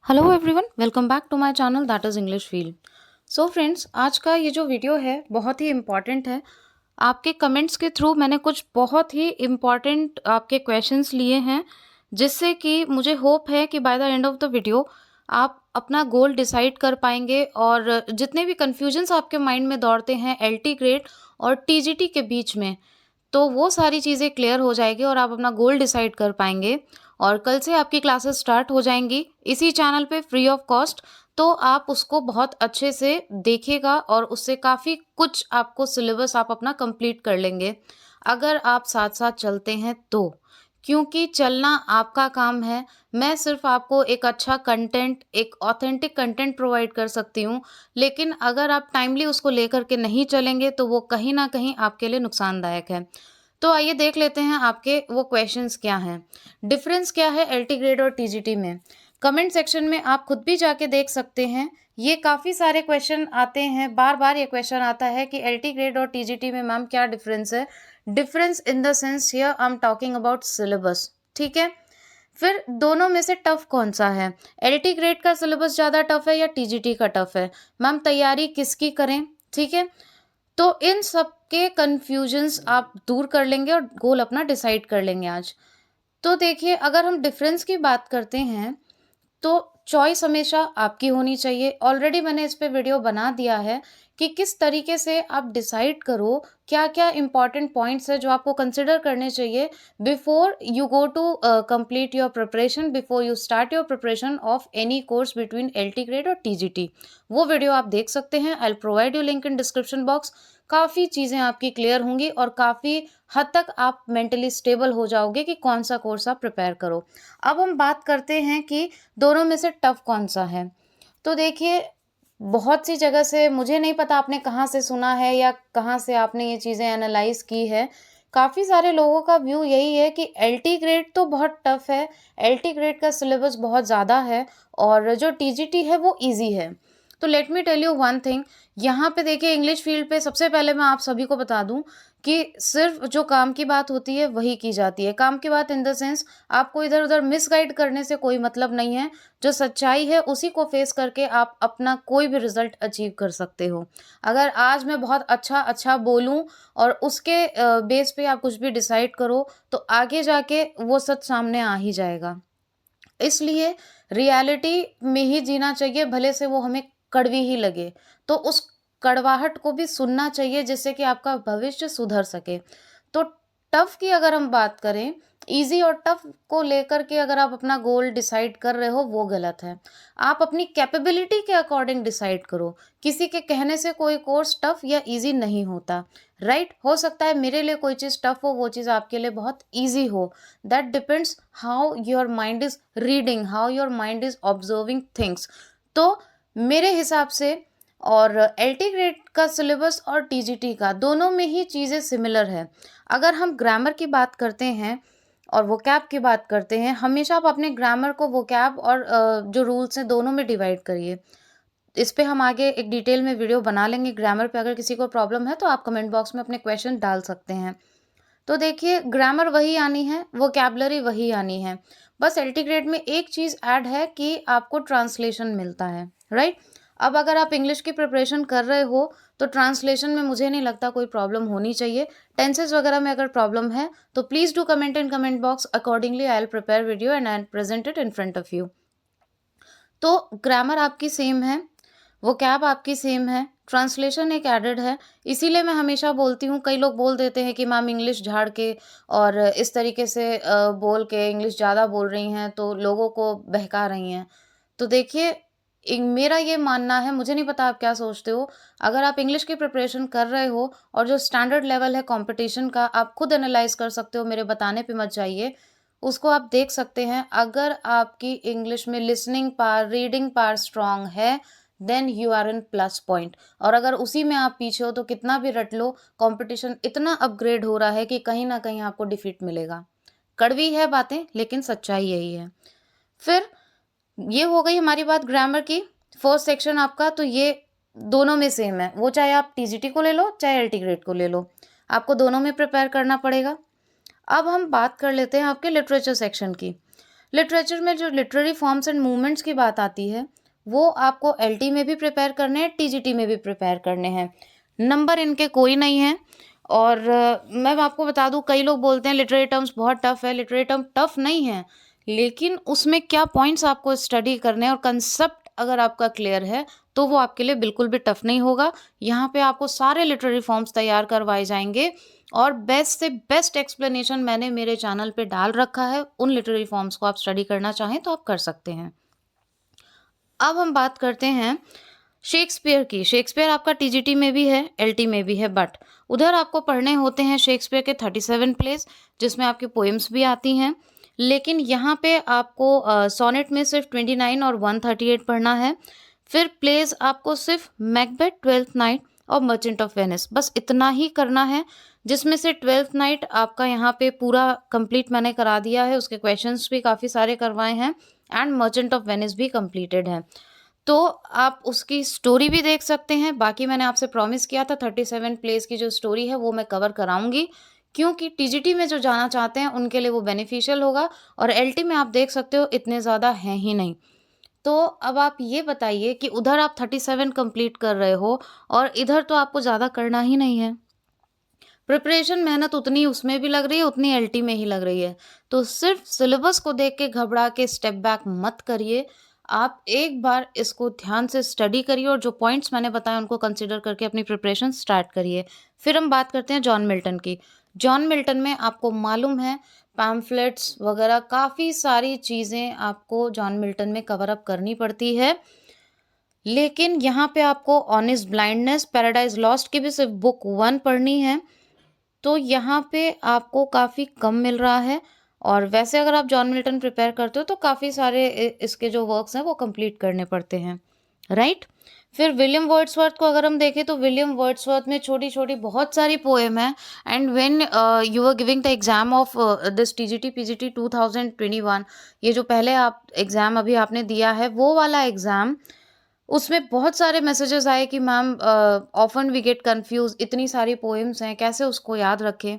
Hello everyone, welcome back to my channel that is English field. So friends, आज का ये जो video है बहुत ही इम्पॉर्टेंट है। आपके कमेंट्स के थ्रू मैंने कुछ बहुत ही इम्पॉर्टेंट आपके क्वेश्चंस लिए हैं, जिससे कि मुझे होप है कि by the end of the video आप अपना गोल डिसाइड कर पाएंगे और जितने भी कन्फ्यूजन्स आपके माइंड में दौड़ते हैं एलटी ग्रेड और टीजीटी के बीच में, तो वो सारी चीज़ें क्लियर हो जाएगी और आप अपना गोल डिसाइड कर पाएंगे। और कल से आपकी क्लासेस स्टार्ट हो जाएंगी इसी चैनल पे फ्री ऑफ कॉस्ट। तो आप उसको बहुत अच्छे से देखिएगा और उससे काफ़ी कुछ आपको सिलेबस आप अपना कंप्लीट कर लेंगे, अगर आप साथ साथ चलते हैं तो। क्योंकि चलना आपका काम है। मैं सिर्फ आपको एक अच्छा कंटेंट, एक ऑथेंटिक कंटेंट प्रोवाइड कर सकती हूँ, लेकिन अगर आप टाइमली उसको लेकर के नहीं चलेंगे तो वो कहीं न कहीं आपके लिए नुकसानदायक है। तो आइए देख लेते हैं आपके वो क्वेश्चंस क्या हैं। डिफरेंस क्या है एलटी ग्रेड और टीजीटी में? कमेंट सेक्शन में आप खुद भी जाके देख सकते हैं। ये काफ़ी सारे क्वेश्चन आते हैं, बार-बार ये क्वेश्चन आता है कि एलटी ग्रेड और टीजीटी में मैम क्या डिफरेंस है? Difference in the sense here I am talking about syllabus, ठीक है? फिर दोनों में से टफ कौन सा है? एलटी ग्रेड का सिलेबस ज़्यादा टफ है या टीजीटी का टफ है? मैम तैयारी किसकी करें? ठीक है? तो इन सब के कन्फ्यूजन्स आप दूर कर लेंगे और गोल अपना डिसाइड कर लेंगे आज। तो देखिए, अगर हम डिफरेंस की बात करते हैं तो चॉइस हमेशा आपकी होनी चाहिए। ऑलरेडी मैंने इस पे वीडियो बना दिया है कि किस तरीके से आप डिसाइड करो क्या-क्या इम्पोर्टेंट पॉइंट्स हैं जो आपको कंसिडर करने चाहिए before you go to complete your preparation, before you start your preparation of any course between LT grade और टीजीटी। वो वीडियो आप देख सकते हैं। I will provide you link in description box. काफ़ी चीज़ें आपकी क्लियर होंगी और काफ़ी हद तक आप मेंटली स्टेबल हो जाओगे कि कौन सा कोर्स आप प्रिपेयर करो। अब हम बात करते हैं कि दोनों में से टफ कौन-सा है? तो देखिए, बहुत सी जगह से, मुझे नहीं पता आपने कहाँ से सुना है या कहाँ से आपने ये चीज़ें एनालाइज़ की है। काफ़ी सारे लोगों का व्यू यही है कि एलटी ग्रेड तो बहुत टफ है, एलटी ग्रेड का सिलेबस बहुत ज़्यादा है और जो टीजीटी है वो ईज़ी है। तो let me tell you one thing. यहाँ पे देखिए, इंग्लिश फील्ड पे सबसे पहले मैं आप सभी को बता दूँ कि सिर्फ़ जो काम की बात होती है वही की जाती है। काम की बात इन द सेंस, आपको इधर-उधर मिसगाइड करने से कोई मतलब नहीं है। जो सच्चाई है उसी को फेस करके आप अपना कोई भी रिज़ल्ट अचीव कर सकते हो। अगर आज मैं बहुत अच्छा-अच्छा बोलूँ और उसके बेस पे आप कुछ भी डिसाइड करो, तो आगे जाके वो सच सामने आ ही जाएगा। इसलिए रियलिटी में ही जीना चाहिए, भले से वो हमें कड़वी ही लगे। तो उस कड़वाहट को भी सुनना चाहिए जिससे कि आपका भविष्य सुधर सके। तो टफ़ की अगर हम बात करें, ईज़ी और टफ़ को लेकर के अगर आप अपना गोल डिसाइड कर रहे हो, वो गलत है। आप अपनी कैपेबिलिटी के अकॉर्डिंग डिसाइड करो। किसी के कहने से कोई कोर्स टफ़ या ईज़ी नहीं होता, राइट? हो सकता है मेरे लिए कोई चीज़ टफ़ हो, वो चीज़ आपके लिए बहुत ईज़ी हो। That depends how your mind is reading, how your mind is observing things. तो मेरे हिसाब से, और एलटी ग्रेड का सिलेबस और टीजीटी का, दोनों में ही चीज़ें सिमिलर है। अगर हम ग्रामर की बात करते हैं और वोकैब की बात करते हैं, हमेशा आप अपने ग्रामर को वोकैब और जो रूल्स हैं दोनों में डिवाइड करिए। इस पे हम आगे एक डिटेल में वीडियो बना लेंगे ग्रामर पे। अगर किसी को प्रॉब्लम है तो आप कमेंट बॉक्स में अपने क्वेश्चन डाल सकते हैं। तो देखिए, ग्रामर वही आनी है, वोकैब्युलरी वही आनी है। बस एलटी ग्रेड में एक चीज़ ऐड है कि आपको ट्रांसलेशन मिलता है, राइट? अब अगर आप इंग्लिश की प्रिपरेशन कर रहे हो, तो ट्रांसलेशन में मुझे नहीं लगता कोई प्रॉब्लम होनी चाहिए। टेंसेस वगैरह में अगर प्रॉब्लम है, तो please do comment in comment box. Accordingly I will prepare video and I will present it in front of you. तो ग्रामर आपकी सेम है, वोकैब आपकी सेम है, ट्रांसलेशन एक एडेड है। इसीलिए मैं हमेशा बोलती हूँ, कई लोग बोल देते हैं कि मैम इंग्लिश झाड़ के और इस तरीके से बोल के इंग्लिश ज़्यादा बोल रही हैं तो लोगों को बहका रही हैं। तो देखिए, मेरा ये मानना है, मुझे नहीं पता आप क्या सोचते हो। अगर आप इंग्लिश की प्रिपरेशन कर रहे हो और जो स्टैंडर्ड लेवल है कंपटीशन का, आप खुद एनालाइज कर सकते हो, मेरे बताने पे मत जाइए। उसको आप देख सकते हैं। अगर आपकी इंग्लिश में listening power, reading power strong है, then you are in plus point. और अगर उसी में आप पीछे हो तो कितना भी रट लो, कंपटीशन इतना अपग्रेड हो रहा है कि कहीं ना कहीं आपको डिफीट मिलेगा। कड़वी है बातें, लेकिन सच्चाई यही है। फिर ये हो गई हमारी बात ग्रामर की। फर्स्ट सेक्शन आपका, तो ये दोनों में सेम है, वो चाहे आप टीजीटी को ले लो चाहे एलटी ग्रेड को ले लो, आपको दोनों में प्रिपेयर करना पड़ेगा। अब हम बात कर लेते हैं आपके लिटरेचर सेक्शन की। लिटरेचर में जो लिटरेरी फॉर्म्स एंड मूवमेंट्स की बात आती है वो आपको एलटी में भी प्रिपेयर करने हैं, टीजीटी में भी प्रिपेयर करने हैं। नंबर इनके कोई नहीं है। और मैं आपको बता दूं, कई लोग बोलते हैं लिटरेरी टर्म्स बहुत टफ है। लिटरेरी टर्म टफ नहीं है, लेकिन उसमें क्या पॉइंट्स आपको स्टडी करने हैं और कंसेप्ट अगर आपका क्लियर है तो वो आपके लिए बिल्कुल भी टफ नहीं होगा। यहाँ पे आपको सारे लिटरेरी फॉर्म्स तैयार करवाए जाएंगे और बेस्ट से बेस्ट एक्सप्लेनेशन मैंने मेरे चैनल पे डाल रखा है। उन लिटरेरी फॉर्म्स को आप स्टडी करना चाहें तो आप कर सकते हैं। अब हम बात करते हैं शेक्सपियर की। शेक्सपियर आपका टीजीटी में भी है, एलटी में भी है, बट उधर आपको पढ़ने होते हैं शेक्सपियर के 37 प्लेस, जिसमें आपकी पोएम्स भी आती हैं। लेकिन यहाँ पे आपको सोनेट में सिर्फ 29 और 138 पढ़ना है। फिर प्लेस आपको सिर्फ मैकबेथ, ट्वेल्थ नाइट और मर्चेंट ऑफ वेनिस, बस इतना ही करना है। जिसमें से ट्वेल्थ नाइट आपका यहाँ पे पूरा कंप्लीट मैंने करा दिया है, उसके क्वेश्चंस भी काफ़ी सारे करवाए हैं एंड मर्चेंट ऑफ वेनिस भी कंप्लीटेड है। तो आप उसकी स्टोरी भी देख सकते हैं। बाकी मैंने आपसे प्रॉमिस किया था 37 प्लेस की जो स्टोरी है वो मैं कवर कराऊंगी, क्योंकि टीजीटी में जो जाना चाहते हैं उनके लिए वो बेनिफिशियल होगा। और एलटी में आप देख सकते हो इतने ज़्यादा हैं ही नहीं। तो अब आप ये बताइए कि उधर आप 37 कंप्लीट कर रहे हो और इधर तो आपको ज़्यादा करना ही नहीं है। प्रिपरेशन मेहनत उतनी उसमें भी लग रही है, उतनी एलटी में ही लग रही है। तो सिर्फ सिलेबस को देख के घबरा के स्टेप बैक मत करिए। आप एक बार इसको ध्यान से स्टडी करिए और जो पॉइंट्स मैंने बताए उनको कंसिडर करके अपनी प्रिपरेशन स्टार्ट करिए। फिर हम बात करते हैं जॉन मिल्टन की। जॉन मिल्टन में आपको मालूम है पैम्फलेट्स वगैरह काफ़ी सारी चीज़ें आपको जॉन मिल्टन में कवर अप करनी पड़ती है। लेकिन यहाँ पे आपको ऑनेस्ट ब्लाइंडनेस, पैराडाइज लॉस्ट की भी सिर्फ बुक 1 पढ़नी है। तो यहाँ पे आपको काफ़ी कम मिल रहा है। और वैसे अगर आप जॉन मिल्टन प्रिपेयर करते हो तो काफ़ी सारे इसके जो वर्क्स हैं वो कंप्लीट करने पड़ते हैं, राइट। फिर विलियम वर्ड्सवर्थ को अगर हम देखें तो विलियम वर्ड्सवर्थ में छोटी छोटी बहुत सारी पोएम है। And when you are giving the exam of this TGT PGT 2021, ये जो पहले आप एग्ज़ाम अभी आपने दिया है वो वाला एग्ज़ाम, उसमें बहुत सारे मैसेजेस आए कि ma'am often we get confuse, इतनी सारी पोएम्स हैं कैसे उसको याद रखें।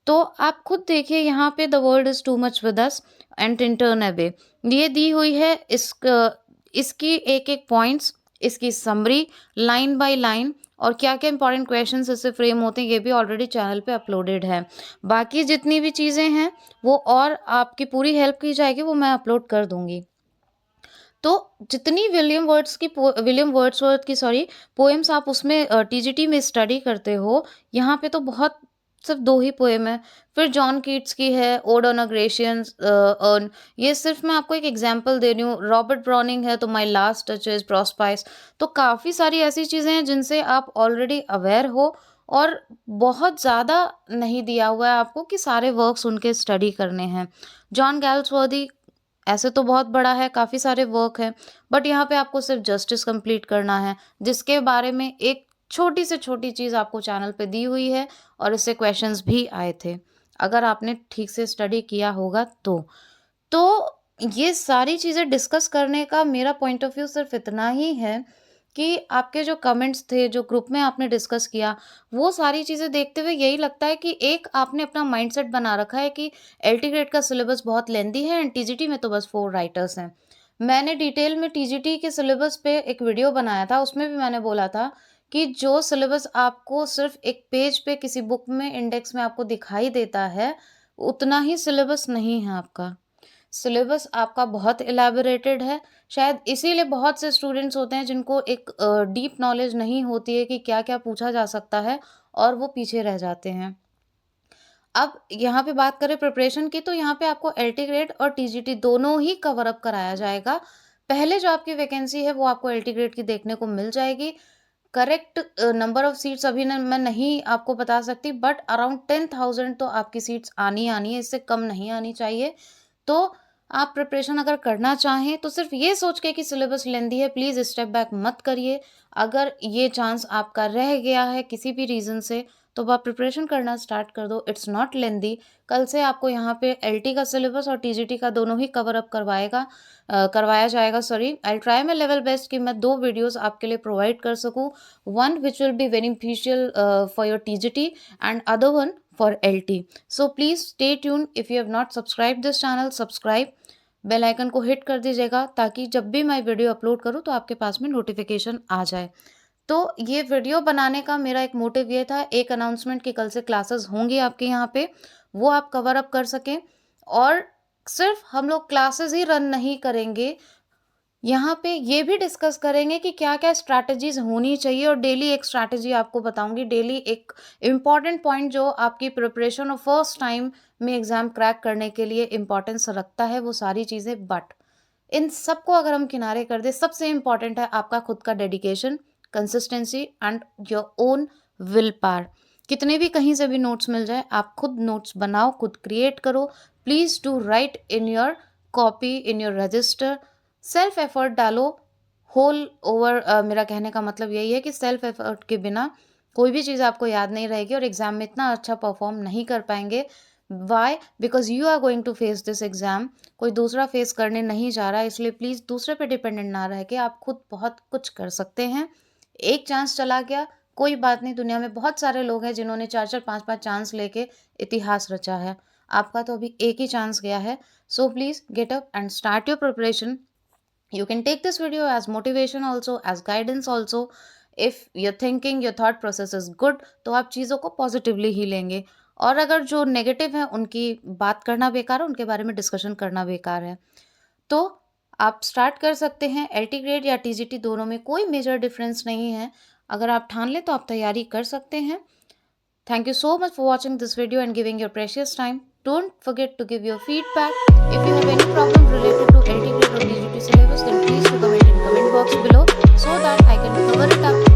तो आप खुद देखिए यहाँ पे the world is too much with us and turn away, ये दी हुई है। इसकी एक एक पॉइंट्स, इसकी समरी लाइन बाय लाइन और क्या क्या इंपॉर्टेंट क्वेश्चंस इससे फ्रेम होते हैं ये भी ऑलरेडी चैनल पे अपलोडेड है। बाकी जितनी भी चीज़ें हैं वो और आपकी पूरी हेल्प की जाएगी, वो मैं अपलोड कर दूंगी। तो जितनी विलियम वर्ड्सवर्थ की पोएम्स आप उसमें टीजीटी में स्टडी करते हो, यहाँ पे तो बहुत सिर्फ 2 ही पोएम है। फिर जॉन कीट्स की है ode on a Grecian urn, ये सिर्फ मैं आपको एक एग्जांपल दे रही हूँ। रॉबर्ट ब्राउनिंग है तो माय लास्ट टच इज प्रोस्पाइस। तो काफ़ी सारी ऐसी चीज़ें हैं जिनसे आप ऑलरेडी अवेयर हो और बहुत ज़्यादा नहीं दिया हुआ है आपको कि सारे वर्क्स उनके स्टडी करने हैं। जॉन गैल्सवर्दी ऐसे तो बहुत बड़ा है, काफ़ी सारे वर्क हैं, बट यहाँ पे आपको सिर्फ जस्टिस कंप्लीट करना है, जिसके बारे में एक छोटी से छोटी चीज़ आपको चैनल पे दी हुई है और इससे क्वेश्चंस भी आए थे, अगर आपने ठीक से स्टडी किया होगा तो ये सारी चीज़ें डिस्कस करने का मेरा पॉइंट ऑफ व्यू सिर्फ इतना ही है कि आपके जो कमेंट्स थे, जो ग्रुप में आपने डिस्कस किया, वो सारी चीज़ें देखते हुए यही लगता है कि एक आपने अपना माइंडसेट बना रखा है कि एलटी ग्रेड का सिलेबस बहुत लेंदी है एंड टीजीटी में तो बस 4 राइटर्स हैं। मैंने डिटेल में टीजीटी के सिलेबस पे एक वीडियो बनाया था, उसमें भी मैंने बोला था कि जो सिलेबस आपको सिर्फ एक पेज पे किसी बुक में इंडेक्स में आपको दिखाई देता है, उतना ही सिलेबस नहीं है आपका। सिलेबस आपका बहुत इलैबोरेटेड है। शायद इसीलिए बहुत से स्टूडेंट्स होते हैं जिनको एक डीप नॉलेज नहीं होती है कि क्या-क्या पूछा जा सकता है और वो पीछे रह जाते हैं। अब यहाँ पे बात करें प्रिपरेशन की, तो यहाँ पे आपको एलटी ग्रेड और टीजीटी दोनों ही कवर अप कराया जाएगा। पहले जो आपकी वैकेंसी है वो आपको एलटी ग्रेड की देखने को मिल जाएगी। करेक्ट नंबर ऑफ सीट्स अभी मैं नहीं आपको बता सकती, बट अराउंड 10,000 तो आपकी सीट्स आनी आनी है, इससे कम नहीं आनी चाहिए। तो आप प्रिपरेशन अगर करना चाहें तो सिर्फ ये सोच के कि सिलेबस लेंदी है, प्लीज़ स्टेप बैक मत करिए। अगर ये चांस आपका रह गया है किसी भी रीज़न से तो आप प्रिपरेशन करना स्टार्ट कर दो, इट्स नॉट लेंदी। कल से आपको यहाँ पे एलटी का सिलेबस और टीजीटी का दोनों ही कवर अप करवाया जाएगा। I try my level best कि मैं 2 वीडियोस आपके लिए प्रोवाइड कर सकूँ, one which will be beneficial for your TGT and other one for LT. So please stay tuned. If you have not subscribed this channel, subscribe. Bell icon को hit कर दीजिएगा ताकि जब भी मैं वीडियो अपलोड करूँ तो आपके पास में नोटिफिकेशन आ जाए। तो ये वीडियो बनाने का मेरा एक मोटिव ये था, एक अनाउंसमेंट कि कल से क्लासेस होंगी आपके यहाँ पे, वो आप कवर अप कर सकें। और सिर्फ हम लोग क्लासेस ही रन नहीं करेंगे, यहाँ पे ये भी डिस्कस करेंगे कि क्या-क्या स्ट्रैटेजीज़ होनी चाहिए, और डेली एक स्ट्रैटेजी आपको बताऊँगी, डेली एक इम्पॉर्टेंट पॉइंट जो आपकी प्रिपरेशन और फर्स्ट टाइम में एग्ज़ाम क्रैक करने के लिए इम्पॉर्टेंस रखता है, वो सारी चीज़ें। बट इन सबको अगर हम किनारे कर दें, सबसे इम्पॉर्टेंट है आपका खुद का dedication, consistency and your own will power. कितने भी कहीं से भी नोट्स मिल जाए, आप खुद नोट्स बनाओ, खुद क्रिएट करो। Please do right in your copy, in your register. Self effort डालो होल ओवर। मेरा कहने का मतलब यही है कि सेल्फ एफर्ट के बिना कोई भी चीज़ आपको याद नहीं रहेगी और एग्ज़ाम में इतना अच्छा परफॉर्म नहीं कर पाएंगे। Why? Because you are going to face this exam, कोई दूसरा फेस करने नहीं जा रहा है। इसलिए प्लीज़ दूसरे पे डिपेंडेंट ना रह के आप खुद बहुत कुछ कर सकते हैं। एक चांस चला गया, कोई बात नहीं, दुनिया में बहुत सारे लोग हैं जिन्होंने 4-4 5-5 चांस लेके इतिहास रचा है। आपका तो अभी एक ही चांस गया है। So please get up and start your preparation. You can take this video as motivation also, as guidance also. If your thinking, your thought process is good, तो आप चीज़ों को पॉजिटिवली ही लेंगे। और अगर जो नेगेटिव है उनकी बात करना बेकार है, उनके बारे में डिस्कशन करना बेकार है। तो आप स्टार्ट कर सकते हैं। LT ग्रेड या TGT दोनों में कोई मेजर डिफरेंस नहीं है। अगर आप ठान लें तो आप तैयारी कर सकते हैं। Thank you so much for watching this video and giving your precious time. Don't forget to give your feedback. If you have any problem related to LT grade or TGT syllabus, then please do comment in comment box below so that I can cover it up